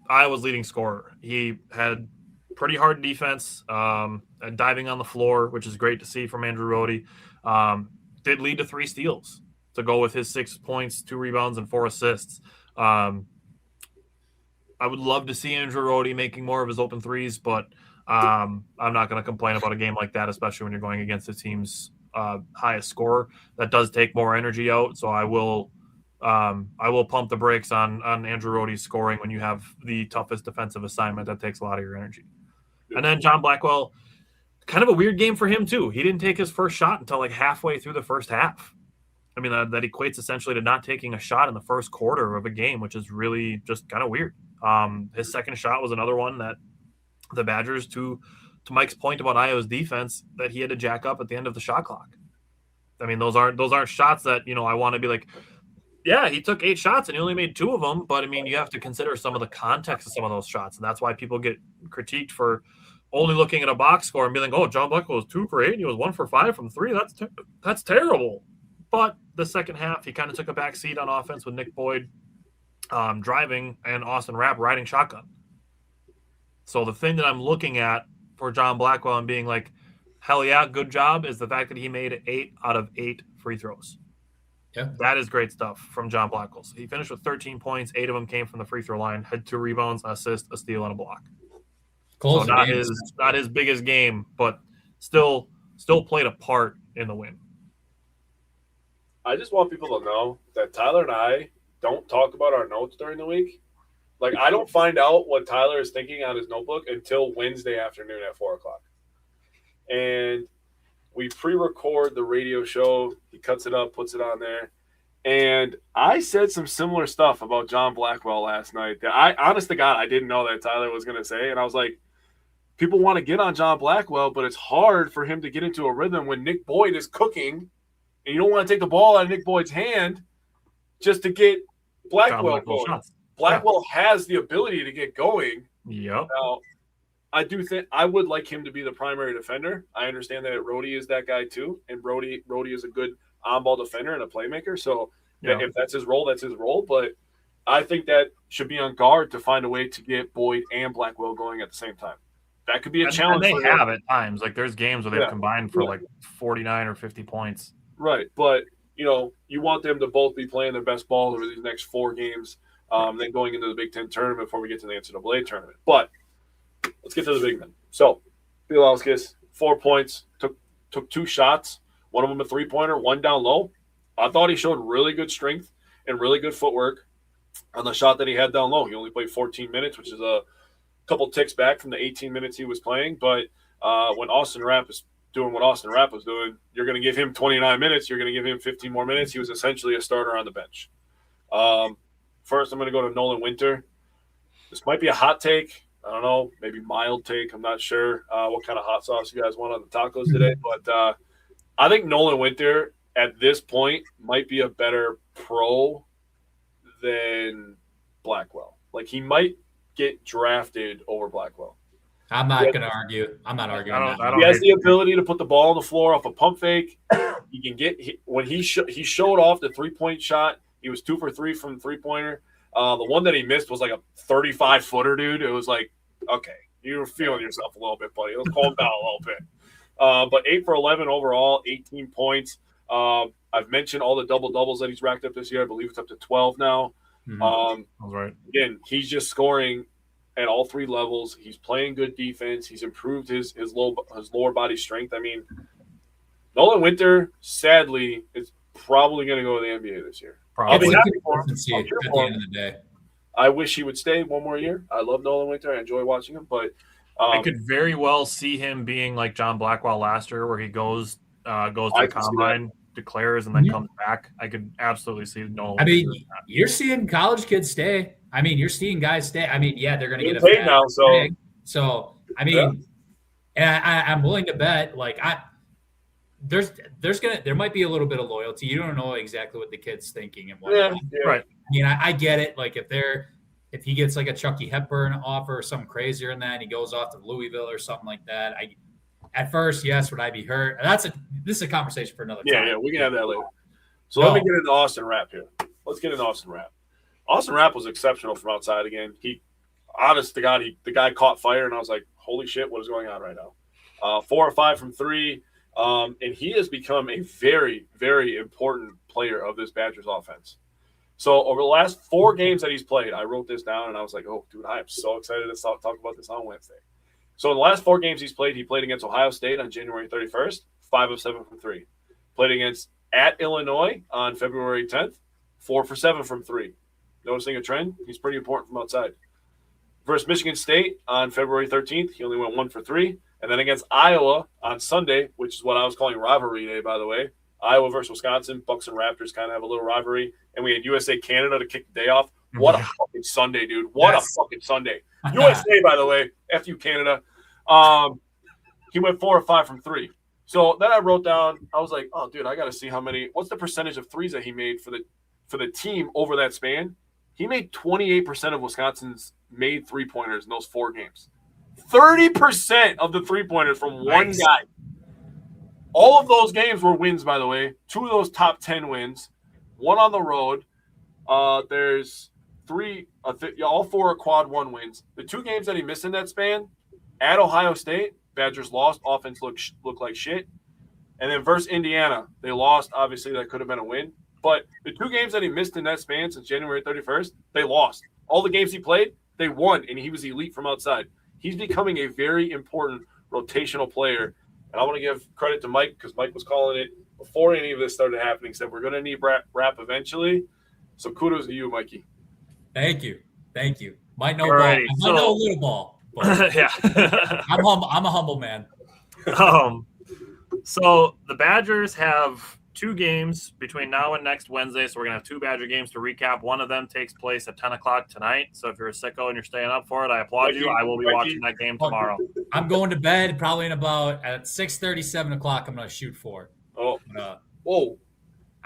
Iowa's leading scorer. He had pretty hard defense, diving on the floor, which is great to see from Andrew Rohde. Did lead to 3 steals to go with his 6 points, 2 rebounds, and 4 assists. I would love to see Andrew Rohde making more of his open threes, but I'm not going to complain about a game like that, especially when you're going against the team's highest scorer. That does take more energy out, so I will pump the brakes on Andrew Rohde's scoring when you have the toughest defensive assignment. That takes a lot of your energy. And then John Blackwell, kind of a weird game for him too. He didn't take his first shot until like halfway through the first half. I mean, that equates essentially to not taking a shot in the first quarter of a game, which is really just kind of weird. His second shot was another one that the Badgers, to Mike's point about Iowa's defense, that he had to jack up at the end of the shot clock. I mean, those aren't shots that, I want to be like, yeah, he took 8 shots and he only made 2 of them. But I mean, you have to consider some of the context of some of those shots. And that's why people get critiqued for only looking at a box score and being like, oh, John Blackwell was 2 for 8 and he was 1 for 5 from 3. That's terrible. But the second half, he kind of took a back seat on offense with Nick Boyd driving and Austin Rapp riding shotgun. So the thing that I'm looking at for John Blackwell and being like, hell yeah, good job, is the fact that he made 8 out of 8 free throws. Yeah, that is great stuff from John Blackwell. So he finished with 13 points. 8 of them came from the free throw line, had 2 rebounds, an assist, a steal, and a block. So not his biggest game, but still played a part in the win. I just want people to know that Tyler and I don't talk about our notes during the week. Like, I don't find out what Tyler is thinking on his notebook until Wednesday afternoon at 4 o'clock. And we pre-record the radio show. He cuts it up, puts it on there. And I said some similar stuff about John Blackwell last night that honest to God, I didn't know that Tyler was going to say. And I was like, people want to get on John Blackwell, but it's hard for him to get into a rhythm when Nick Boyd is cooking. And you don't want to take the ball out of Nick Boyd's hand just to get Blackwell going. Shots. Blackwell has the ability to get going. Yep. Now, I do think I would like him to be the primary defender. I understand that Rohde is that guy too, and Rohde is a good on-ball defender and a playmaker. So if that's his role, that's his role. But I think that should be on guard to find a way to get Boyd and Blackwell going at the same time. That could be a challenge. And they have at times. Like, there's games where they've combined for like 49 or 50 points. Right, but you want them to both be playing their best ball over these next 4 games, then going into the Big Ten tournament before we get to the NCAA tournament. But let's get to the big men. So, Bielawskis, 4 points, took 2 shots, one of them a 3-pointer, 1 down low. I thought he showed really good strength and really good footwork on the shot that he had down low. He only played 14 minutes, which is a couple ticks back from the 18 minutes he was playing. But when Austin Rapp is doing what Austin Rapp was doing, you're going to give him 29 minutes. You're going to give him 15 more minutes. He was essentially a starter on the bench. First, I'm going to go to Nolan Winter. This might be a hot take. I don't know, maybe mild take. I'm not sure what kind of hot sauce you guys want on the tacos today. But I think Nolan Winter at this point might be a better pro than Blackwell. Like, he might get drafted over Blackwell. I'm not going to argue. I'm not arguing. He has the ability to put the ball on the floor off a pump fake. He can get when he showed off the 3-point shot. He was 2 for 3 from the 3-pointer. The one that he missed was like a 35-footer, dude. It was like, okay, you were feeling yourself a little bit, buddy. Let's calm down a little bit. But 8 for 11 overall, 18 points. I've mentioned all the double-doubles that he's racked up this year. I believe it's up to 12 now. Mm-hmm. That's right. Again, he's just scoring at all 3 levels. He's playing good defense. He's improved his lower body strength. I mean, Nolan Winter, sadly, is probably going to go to the NBA this year. Probably. At the end of the day. I wish he would stay one more year. I love Nolan Winter. I enjoy watching him. But I could very well see him being like John Blackwell last year, where he goes to the combine, declares, and then comes back. I could absolutely see Nolan. I mean, you're seeing college kids stay. I mean, you're seeing guys stay. I mean, yeah, they're going to get paid now. So I mean, I'm willing to bet. Like, there might be a little bit of loyalty. You don't know exactly what the kid's thinking and whatnot. Yeah. Right. I mean, I get it. Like if he gets like a Chucky Hepburn offer or something crazier than that, and he goes off to Louisville or something like that. At first, yes, would I be hurt? This is a conversation for another time. Yeah, we can have that later. So let me get into Austin Rapp here. Let's get into Austin Rapp. Austin Rapp was exceptional from outside again. Honest to God, the guy caught fire, and I was like, holy shit, what is going on right now? 4 or 5 from 3, and he has become a very, very important player of this Badgers offense. So over the last 4 games that he's played, I wrote this down, and I was like, oh, dude, I am so excited to talk about this on Wednesday. So in the last 4 games he played against Ohio State on January 31st, 5 of 7 from 3. Played against at Illinois on February 10th, 4 for 7 from 3. Noticing a trend? He's pretty important from outside. Versus Michigan State on February 13th, he only went 1 for 3. And then against Iowa on Sunday, which is what I was calling rivalry day, by the way. Iowa versus Wisconsin, Bucks and Raptors kind of have a little rivalry. And we had USA Canada to kick the day off. What a fucking Sunday, dude. What a fucking Sunday. USA, by the way, F you, Canada. He went 4 or 5 from 3. So then I wrote down, I was like, oh, dude, I got to see what's the percentage of threes that he made for the team over that span. He made 28% of Wisconsin's made three-pointers in those 4 games. 30% of the three-pointers from one guy. All of those games were wins, by the way. 2 of those top 10 wins. 1 on the road. There's 3, all 4 are quad 1 wins. The 2 games that he missed in that span, at Ohio State, Badgers lost. Offense looked like shit. And then versus Indiana, they lost. Obviously, that could have been a win. But the 2 games that he missed in that span since January 31st, they lost. All the games he played, they won, and he was elite from outside. He's becoming a very important rotational player. And I want to give credit to Mike because Mike was calling it before any of this started happening. He said, we're going to need Rap eventually. So kudos to you, Mikey. Thank you. Might know ball. I might know a little ball. But Yeah. I'm a humble man. So the Badgers have 2 games between now and next Wednesday. So we're going to have 2 Badger games to recap. One of them takes place at 10 o'clock tonight. So if you're a sicko and you're staying up for it, I applaud you. I will be watching that game tomorrow. I'm going to bed probably at 6:30, 7 o'clock. I'm going to shoot for it. Oh.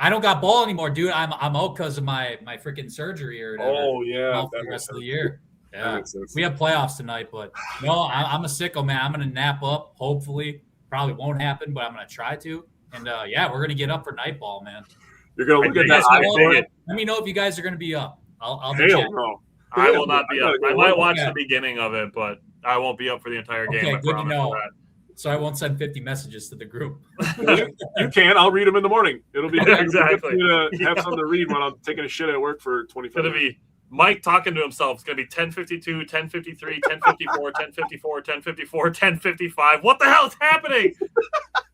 I don't got ball anymore, dude. I'm out because of my freaking surgery or whatever. Oh, yeah. For the rest of the year. Yeah. We have playoffs tonight, but no, I'm a sicko, man. I'm going to nap up, hopefully. Probably won't happen, but I'm going to try to. And, we're going to get up for night ball, man. You're going to look at that. Let me know if you guys are going to be up. I'll be checking. No. I will not be up. I might watch the beginning of it, but I won't be up for the entire game. Okay, good to know. So I won't send 50 messages to the group. You can. I'll read them in the morning. It'll be exactly. To have something to read when I'm taking a shit at work for 25 minutes. It'll be Mike talking to himself. It's going to be 10:52, 10:53, 10:54, 10:54, 10:54, 10:55. What the hell is happening?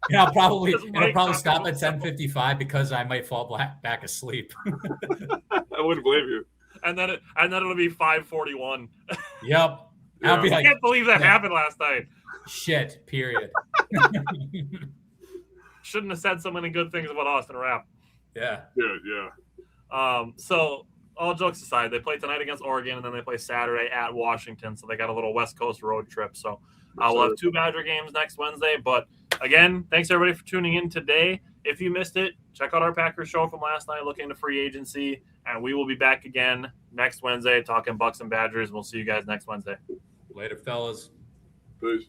Yeah, it'll probably stop at 10:55 because I might fall back asleep. I wouldn't blame you. And then it'll be 5:41. Yep. Yeah. I'll be I can't believe that happened last night. Shit, period. Shouldn't have said so many good things about Austin Rapp. Yeah. So all jokes aside, they play tonight against Oregon, and then they play Saturday at Washington. So they got a little West Coast road trip. So we'll have 2 Badger games next Wednesday. But again, thanks everybody for tuning in today. If you missed it, check out our Packers show from last night, looking into free agency. And we will be back again next Wednesday talking Bucks and Badgers. We'll see you guys next Wednesday. Later, fellas. Peace.